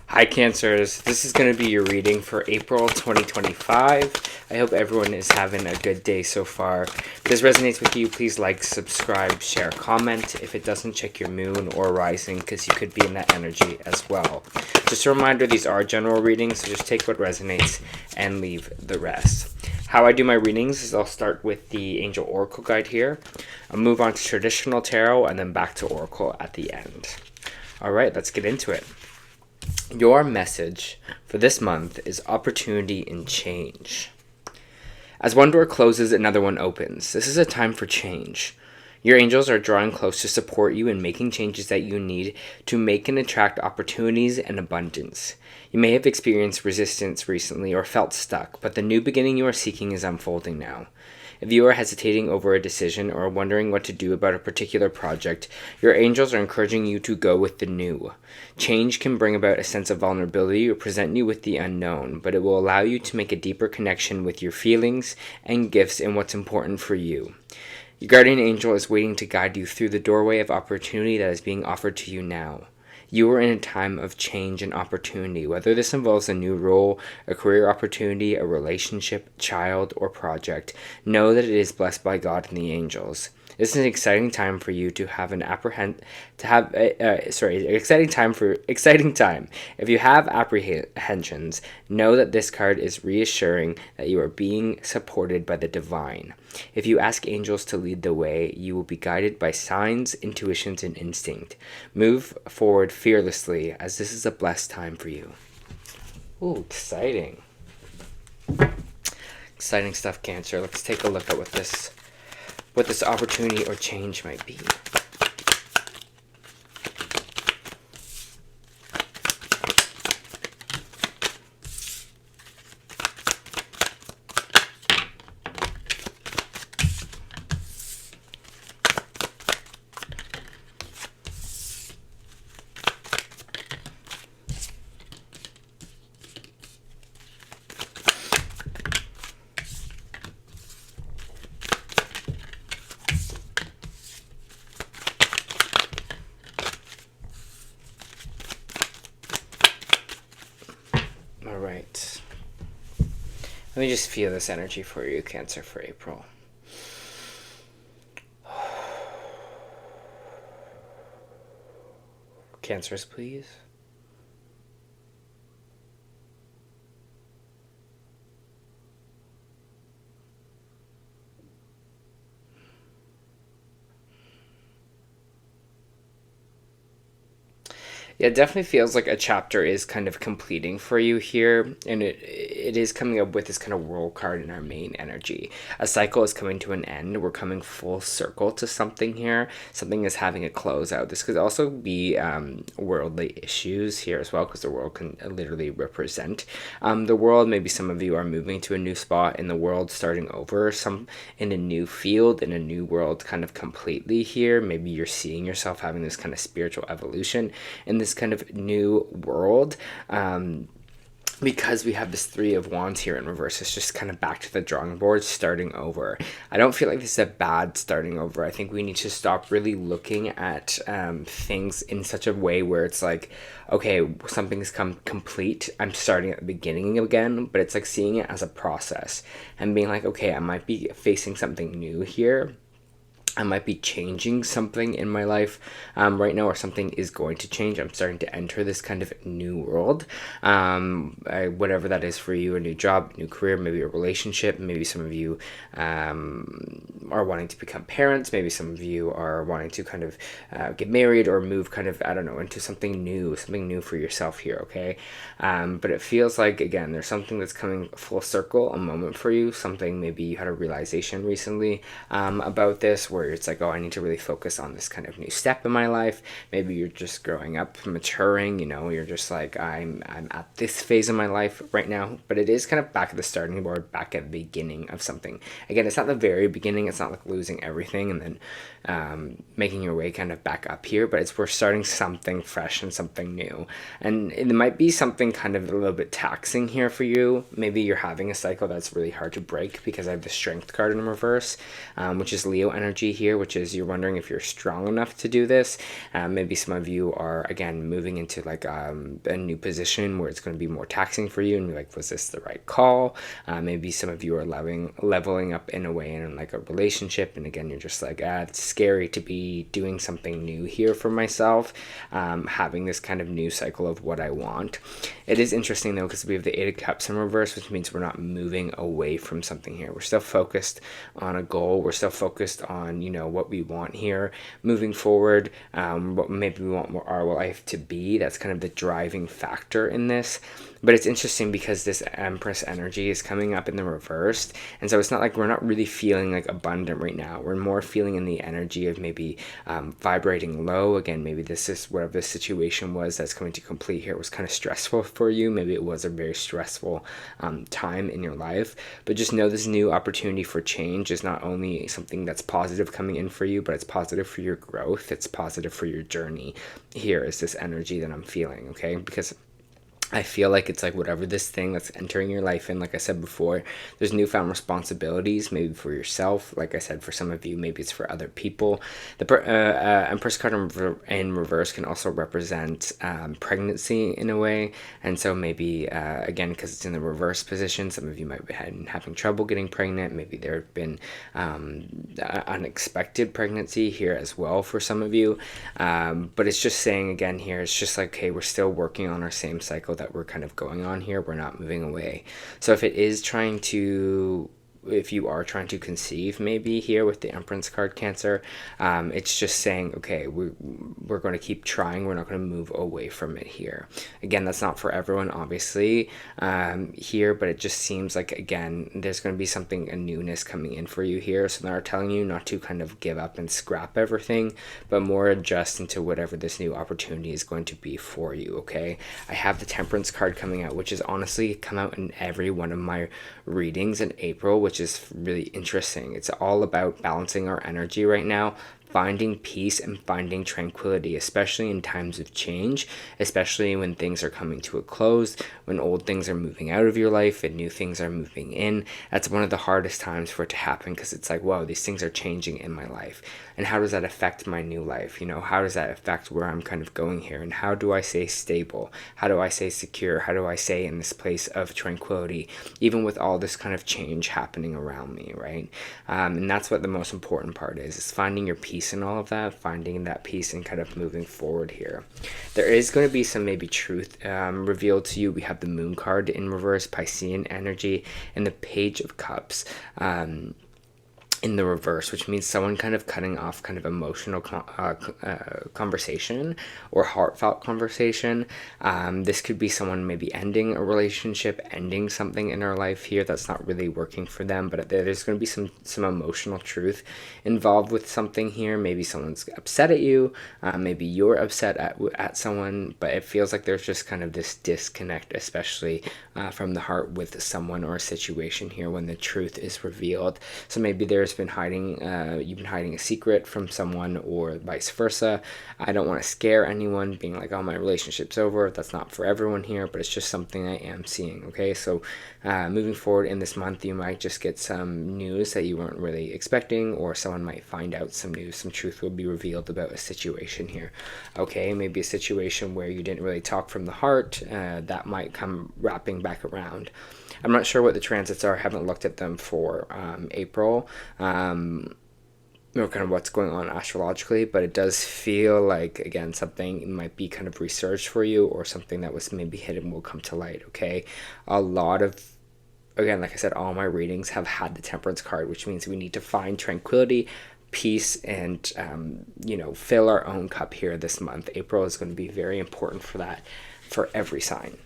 Hi Cancers, this is going to be your reading for April 2025. I hope everyone is having a good day so far. If this resonates with you, please like, subscribe, share, comment. If it doesn't, check your moon or rising because you could be in that energy as well. Just a reminder, these are general readings, so just take what resonates and leave the rest. How I do my readings is I'll start with the Angel Oracle Guide here. I'll move on to traditional tarot and then back to Oracle at the end. Alright, let's get into it. Your message for this month is opportunity and change. As one door closes, another one opens. This is a time for change. Your angels are drawing close to support you in making changes that you need to make and attract opportunities and abundance. You may have experienced resistance recently or felt stuck, but the new beginning you are seeking is unfolding now. If you are hesitating over a decision or wondering what to do about a particular project, your angels are encouraging you to go with the new. Change can bring about a sense of vulnerability or present you with the unknown, but it will allow you to make a deeper connection with your feelings and gifts and what's important for you. Your guardian angel is waiting to guide you through the doorway of opportunity that is being offered to you now. You are in a time of change and opportunity, whether this involves a new role, a career opportunity, a relationship, child, or project. Know that it is blessed by God and the angels. This is an exciting time for you to have an exciting time. If you have apprehensions, know that this card is reassuring that you are being supported by the divine. If you ask angels to lead the way, you will be guided by signs, intuitions, and instinct. Move forward fearlessly, as this is a blessed time for you. Ooh, exciting. Exciting stuff, Cancer. Let's take a look at what this opportunity or change might be. Alright. Let me just feel this energy for you, Cancer, for April. Cancers, please. Yeah, it definitely feels like a chapter is kind of completing for you here, and it is coming up with this kind of world card in our main energy. A cycle is coming to an end. We're coming full circle to something here. Something is having a closeout. This could also be worldly issues here as well, because the world can literally represent the world. Maybe some of you are moving to a new spot in the world, starting over, some in a new field, in a new world kind of completely here. Maybe you're seeing yourself having this kind of spiritual evolution in this kind of new world, because we have this Three of Wands here in reverse. It's just kind of back to the drawing board, starting over. I don't feel like this is a bad starting over. I think we need to stop really looking at things in such a way where it's like, okay, something's come complete, I'm starting at the beginning again, but it's like seeing it as a process and being like, okay, I might be facing something new here. I might be changing something in my life right now, or something is going to change. I'm starting to enter this kind of new world, whatever that is for you, a new job, new career, maybe a relationship. Maybe some of you are wanting to become parents. Maybe some of you are wanting to kind of get married or move kind of, I don't know, into something new for yourself here, okay? But it feels like, again, there's something that's coming full circle, a moment for you, something maybe you had a realization recently about this, where it's like, oh, I need to really focus on this kind of new step in my life. Maybe you're just growing up, maturing, you know, you're just like, I'm at this phase of my life right now, but it is kind of back at the starting board, back at the beginning of something. Again, it's not the very beginning, it's not like losing everything and then making your way kind of back up here, but we're starting something fresh and something new. And it might be something kind of a little bit taxing here for you. Maybe you're having a cycle that's really hard to break, because I have the Strength card in reverse, which is Leo energy here, which is you're wondering if you're strong enough to do this. Maybe some of you are, again, moving into like a new position where it's going to be more taxing for you, and you're like, was this the right call? Maybe some of you are leveling up in a way in like a relationship, and again, you're just like, it's scary to be doing something new here for myself, having this kind of new cycle of what I want. It is interesting though, because we have the Eight of Cups in reverse, which means we're not moving away from something here. We're still focused on a goal. We're still focused on, you know, what we want here moving forward, what maybe we want our life to be. That's kind of the driving factor in this. But it's interesting because this Empress energy is coming up in the reverse, and so it's not like we're not really feeling like abundant right now. We're more feeling in the energy of maybe vibrating low. Again, maybe this is whatever the situation was that's coming to complete here was kind of stressful for you. Maybe it was a very stressful time in your life. But just know this new opportunity for change is not only something that's positive coming in for you, but it's positive for your growth. It's positive for your journey. Here is this energy that I'm feeling, okay? Because I feel like it's like whatever this thing that's entering your life in, like I said before, there's newfound responsibilities, maybe for yourself. Like I said, for some of you, maybe it's for other people. The Empress card in reverse can also represent pregnancy in a way. And so maybe, again, because it's in the reverse position, some of you might be having trouble getting pregnant. Maybe there have been unexpected pregnancy here as well for some of you. But it's just saying, again, here, it's just like, hey, we're still working on our same cycle that we're kind of going on here. We're not moving away. So if you are trying to conceive, maybe here with the Empress card, Cancer, it's just saying, okay, we're going to keep trying. We're not going to move away from it here. Again, that's not for everyone, obviously, here, but it just seems like, again, there's going to be a newness coming in for you here. So they're telling you not to kind of give up and scrap everything, but more adjust into whatever this new opportunity is going to be for you, okay? I have the Temperance card coming out, which is honestly come out in every one of my readings in April, which is really interesting. It's all about balancing our energy right now, finding peace and finding tranquility, especially in times of change, especially when things are coming to a close, when old things are moving out of your life and new things are moving in. That's one of the hardest times for it to happen, because it's like, whoa, these things are changing in my life. And how does that affect my new life? You know, how does that affect where I'm kind of going here? And how do I stay stable? How do I stay secure? How do I stay in this place of tranquility, even with all this kind of change happening around me, right? And that's what the most important part is finding your peace and all of that, finding that peace and kind of moving forward here. There is going to be some maybe truth revealed to you. We have the Moon card in reverse, Piscean energy, and the Page of Cups in the reverse, which means someone kind of cutting off kind of emotional conversation or heartfelt conversation. This could be someone maybe ending a relationship, ending something in our life here that's not really working for them, but there's going to be some emotional truth involved with something here. Maybe someone's upset at you, maybe you're upset at someone, but it feels like there's just kind of this disconnect, especially from the heart with someone or a situation here when the truth is revealed. So maybe there's been you've been hiding a secret from someone, or vice versa. I don't want to scare anyone being like, oh, my relationship's over. That's not for everyone here, but it's just something I am seeing, okay? So moving forward in this month, you might just get some news that you weren't really expecting, or someone might find out some news. Some truth will be revealed about a situation here, okay? Maybe a situation where you didn't really talk from the heart, that might come wrapping back around. I'm not sure what the transits are. I haven't looked at them for April, or kind of what's going on astrologically, but it does feel like, again, something might be kind of researched for you, or something that was maybe hidden will come to light, okay? Again, like I said, all my readings have had the Temperance card, which means we need to find tranquility, peace, and fill our own cup here this month. April is going to be very important for that, for every sign.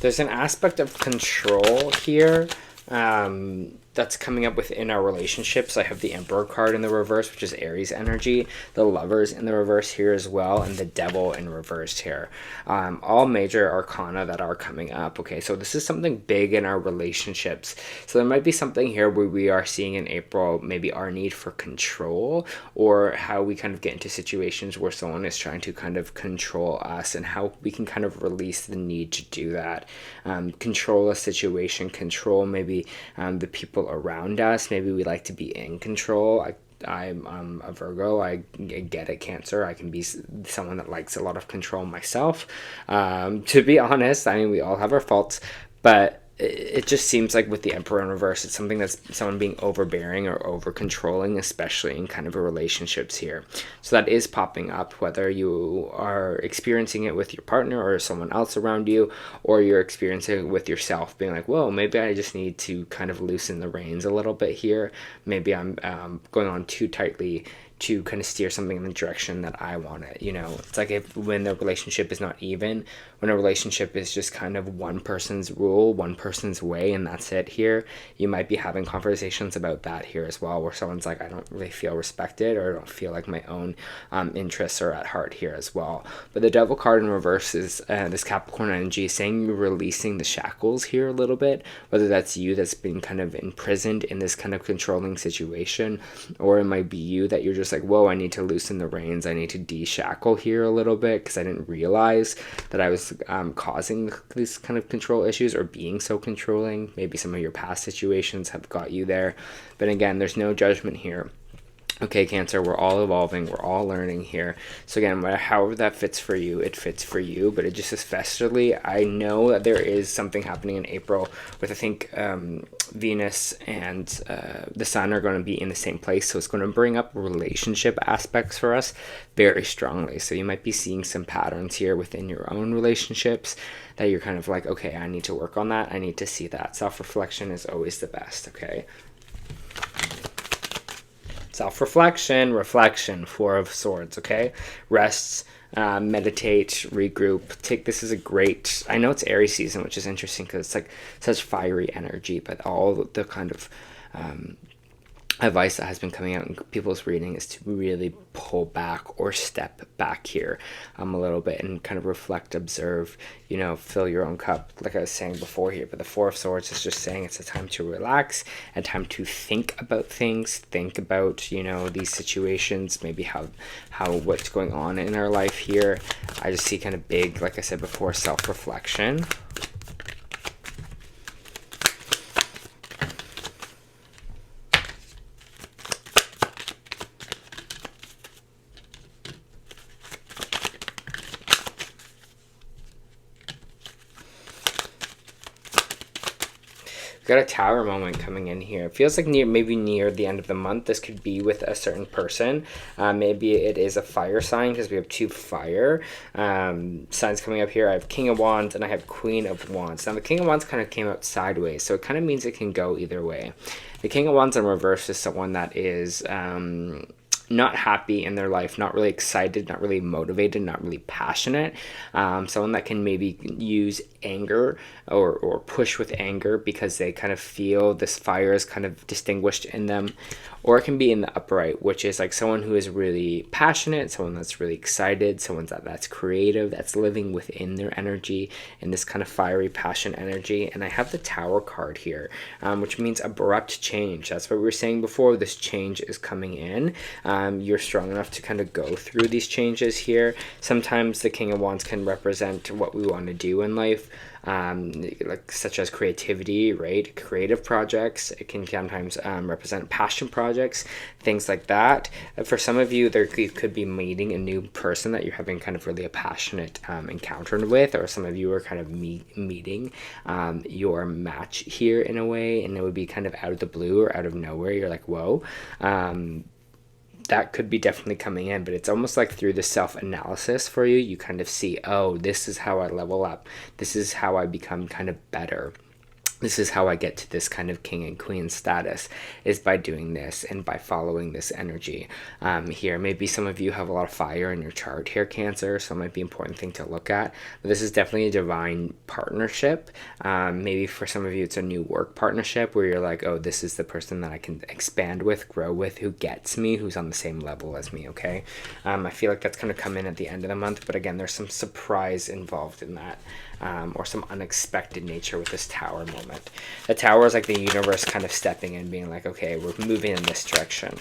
There's an aspect of control here that's coming up within our relationships. I have the Emperor card in the reverse, which is Aries energy, the Lovers in the reverse here as well, and the Devil in reverse here. All major arcana that are coming up. Okay, so this is something big in our relationships. So there might be something here where we are seeing in April maybe our need for control, or how we kind of get into situations where someone is trying to kind of control us, and how we can kind of release the need to do that. Control a situation, control maybe the people around us. Maybe we like to be in control. I'm a Virgo. I get it, Cancer. I can be someone that likes a lot of control myself. To be honest, I mean, we all have our faults, but it just seems like with the Emperor in reverse, it's something that's someone being overbearing or over controlling, especially in kind of a relationships here. So that is popping up, whether you are experiencing it with your partner or someone else around you, or you're experiencing it with yourself, being like, whoa, maybe I just need to kind of loosen the reins a little bit here. Maybe I'm going on too tightly to kind of steer something in the direction that I want it. You know, it's like when the relationship is not even, when a relationship is just kind of one person's rule, one person's way, and that's it here, you might be having conversations about that here as well, where someone's like, I don't really feel respected, or I don't feel like my own interests are at heart here as well. But the Devil card in reverse is this Capricorn energy saying you're releasing the shackles here a little bit, whether that's you that's been kind of imprisoned in this kind of controlling situation, or it might be you that you're just like, whoa, I need to loosen the reins, I need to de-shackle here a little bit, because I didn't realize that I was causing these kind of control issues, or being so controlling. Maybe some of your past situations have got you there, but again, there's no judgment here. Okay, Cancer, we're all evolving, we're all learning here. So again, however that fits for you, it fits for you, but it just especially, I know that there is something happening in April with, I think, Venus and the Sun are going to be in the same place, so it's going to bring up relationship aspects for us very strongly. So you might be seeing some patterns here within your own relationships that you're kind of like, okay, I need to work on that, I need to see that. Self-reflection is always the best, okay? Self-reflection, reflection, Four of Swords, okay? Rest, meditate, regroup. Take this as a great, I know it's Aries season, which is interesting because it's like such fiery energy, but all the kind of advice that has been coming out in people's reading is to really pull back or step back here a little bit and kind of reflect, observe, you know, fill your own cup, like I was saying before here. But the Four of Swords is just saying it's a time to relax, a time to think about things, think about, you know, these situations, maybe how what's going on in our life here. I just see kind of big, like I said before, self-reflection. Got a Tower moment coming in here. It feels like maybe near the end of the month. This could be with a certain person. Maybe it is a fire sign, because we have two fire signs coming up here. I have King of Wands and I have Queen of Wands. Now the King of Wands kind of came out sideways, so it kind of means it can go either way. The King of Wands in reverse is someone that is not happy in their life, not really excited, not really motivated, not really passionate. Someone that can maybe use anger or push with anger because they kind of feel this fire is kind of distinguished in them. Or it can be in the upright, which is like someone who is really passionate, someone that's really excited, someone that's creative, that's living within their energy in this kind of fiery passion energy. And I have the Tower card here, which means abrupt change. That's what we were saying before. This change is coming in. You're strong enough to kind of go through these changes here. Sometimes the King of Wands can represent what we want to do in life. Like such as creativity, right? Creative projects. It can sometimes represent passion projects, things like that. For some of you, there could be meeting a new person that you're having kind of really a passionate encounter with, or some of you are kind of meeting your match here in a way, and it would be kind of out of the blue or out of nowhere. You're like, whoa. That could be definitely coming in, but it's almost like through the self-analysis for you, you kind of see, oh, this is how I level up. This is how I become kind of better. This is how I get to this kind of king and queen status, is by doing this and by following this energy here. Maybe some of you have a lot of fire in your chart here, Cancer, so it might be an important thing to look at. But this is definitely a divine partnership. Maybe for some of you it's a new work partnership where you're like, oh, this is the person that I can expand with, grow with, who gets me, who's on the same level as me, okay? I feel like that's going to come in at the end of the month, but again, there's some surprise involved in that. Or some unexpected nature with this Tower moment. The Tower is like the universe kind of stepping in, being like, okay, we're moving in this direction.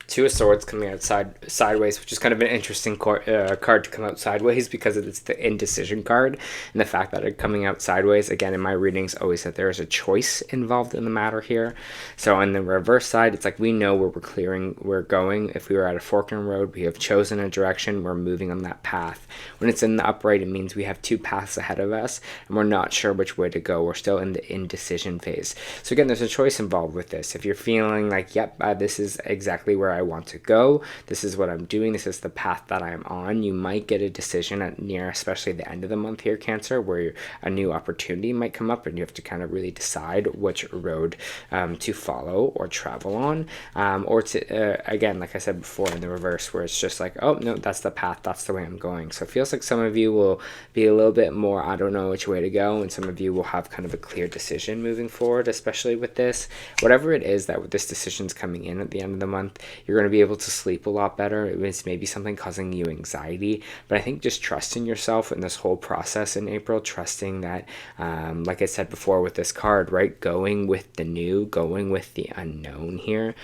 Two of Swords coming out sideways, which is kind of an interesting card to come out sideways because it's the indecision card, and the fact that it's coming out sideways, again, in my readings, always that there is a choice involved in the matter here. So on the reverse side, it's like we know where we're going. If we were at a fork in the road, we have chosen a direction, we're moving on that path. When it's in the upright, it means we have two paths ahead of us, and we're not sure which way to go. We're still in the indecision phase. So again, there's a choice involved with this. If you're feeling like, yep, this is exactly where I want to go, this is what I'm doing, this is the path that I'm on, you might get a decision at near, especially the end of the month here, Cancer, where a new opportunity might come up and you have to kind of really decide which road to follow or travel on, or to again, like I said before, in the reverse, where it's just like, oh no, that's the path, that's the way I'm going. So it feels like some of you will be a little bit more, I don't know which way to go, and some of you will have kind of a clear decision moving forward, especially with this. Whatever it is that with this decision's coming in at the end of the month, you're going to be able to sleep a lot better. It's maybe something causing you anxiety, but I think just trusting yourself in this whole process in April, trusting that, like I said before with this card, right, going with the new, going with the unknown here,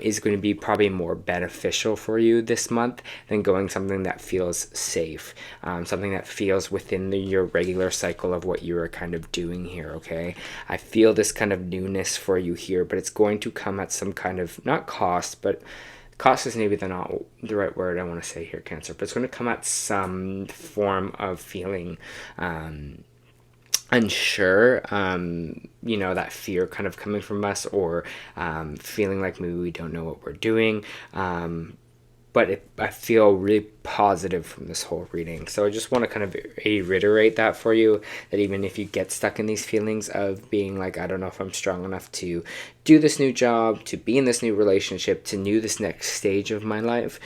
is going to be probably more beneficial for you this month than going something that feels safe, something that feels within your regular cycle of what you are kind of doing here, okay? I feel this kind of newness for you here, but it's going to come at some kind of, not cost, but cost is maybe not the right word I want to say here, Cancer, but it's going to come at some form of feeling unsure, you know, that fear kind of coming from us, or feeling like maybe we don't know what we're doing. But I feel really positive from this whole reading. So I just want to kind of reiterate that for you, that even if you get stuck in these feelings of being like, I don't know if I'm strong enough to do this new job, to be in this new relationship, to do this next stage of my life,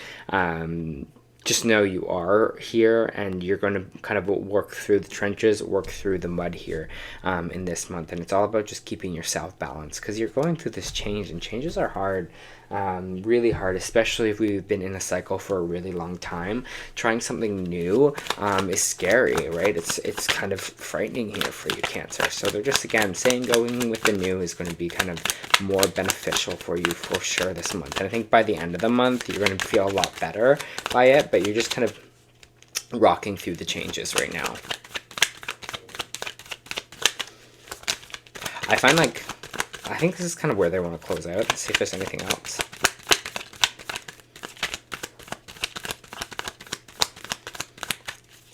just know you are here, and you're going to kind of work through the trenches, work through the mud here in this month. And it's all about just keeping yourself balanced, because you're going through this change, and changes are hard. Really hard, especially if we've been in a cycle for a really long time. Trying something new is scary, right? It's kind of frightening here for you, Cancer. So they're just, again, saying going with the new is going to be kind of more beneficial for you for sure this month. And I think by the end of the month, you're going to feel a lot better by it, but you're just kind of rocking through the changes right now. I think this is kind of where they want to close out. Let's see if there's anything else.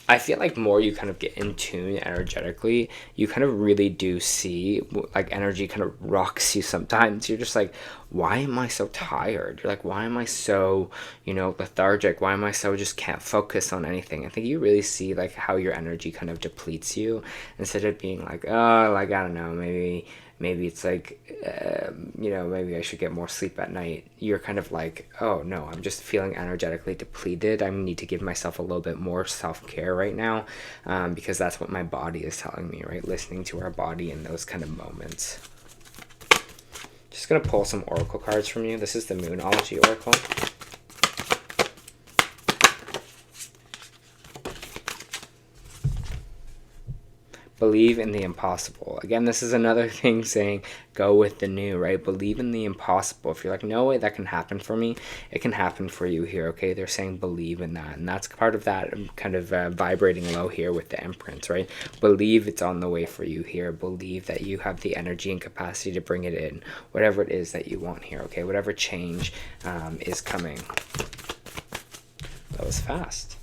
I feel like more you kind of get in tune energetically, you kind of really do see, like, energy kind of rocks you sometimes. You're just like, why am I so tired? You're like, why am I so, you know, lethargic? Why am I so just can't focus on anything? I think you really see, like, how your energy kind of depletes you, instead of being like, oh, like, I don't know, maybe it's like, you know, maybe I should get more sleep at night. You're kind of like, oh no, I'm just feeling energetically depleted. I need to give myself a little bit more self-care right now, because that's what my body is telling me, right? Listening to our body in those kind of moments. Just going to pull some oracle cards from you. This is the Moonology Oracle. Believe in the impossible. Again, this is another thing saying go with the new, right? Believe in the impossible. If you're like, no way that can happen for me, it can happen for you here, okay? They're saying believe in that. And that's part of that kind of vibrating low here with the Empress, right? Believe it's on the way for you here. Believe that you have the energy and capacity to bring it in, whatever it is that you want here, okay? Whatever change is coming. That was fast.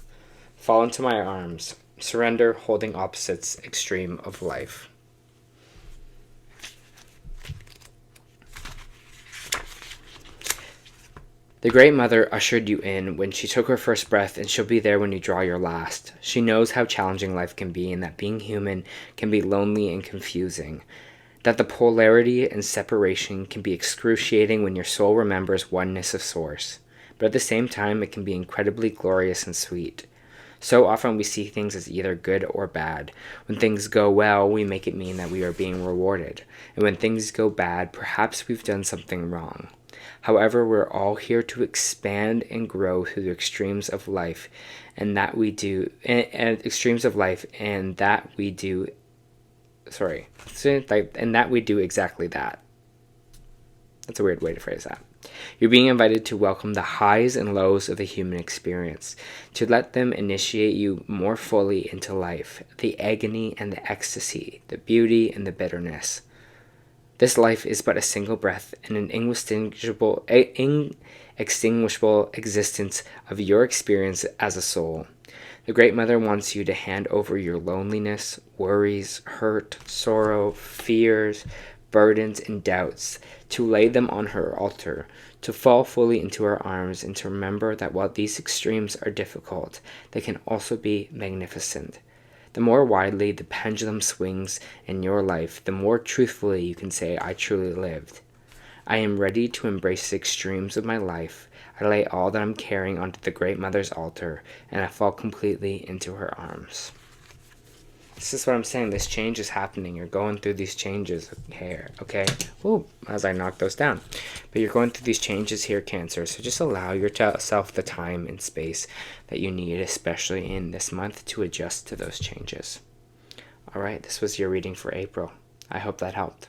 Fall into my arms. Surrender, holding opposites, extreme of life. The Great Mother ushered you in when she took her first breath, and she'll be there when you draw your last. She knows how challenging life can be, and that being human can be lonely and confusing. That the polarity and separation can be excruciating when your soul remembers oneness of source, but at the same time it can be incredibly glorious and sweet. So often we see things as either good or bad. When things go well, we make it mean that we are being rewarded, and when things go bad, perhaps we've done something wrong. However, we're all here to expand and grow through the extremes of life, and that we do exactly that. That's a weird way to phrase that. You're being invited to welcome the highs and lows of the human experience, to let them initiate you more fully into life, the agony and the ecstasy, the beauty and the bitterness. This life is but a single breath and an inextinguishable existence of your experience as a soul. The Great Mother wants you to hand over your loneliness, worries, hurt, sorrow, fears, burdens, and doubts, to lay them on her altar, to fall fully into her arms, and to remember that while these extremes are difficult, they can also be magnificent. The more widely the pendulum swings in your life, the more truthfully you can say, I truly lived. I am ready to embrace the extremes of my life. I lay all that I'm carrying onto the Great Mother's altar, and I fall completely into her arms. This is what I'm saying. This change is happening. You're going through these changes here, okay? Ooh, as I knock those down. But you're going through these changes here, Cancer. So just allow yourself the time and space that you need, especially in this month, to adjust to those changes. All right, this was your reading for April. I hope that helped.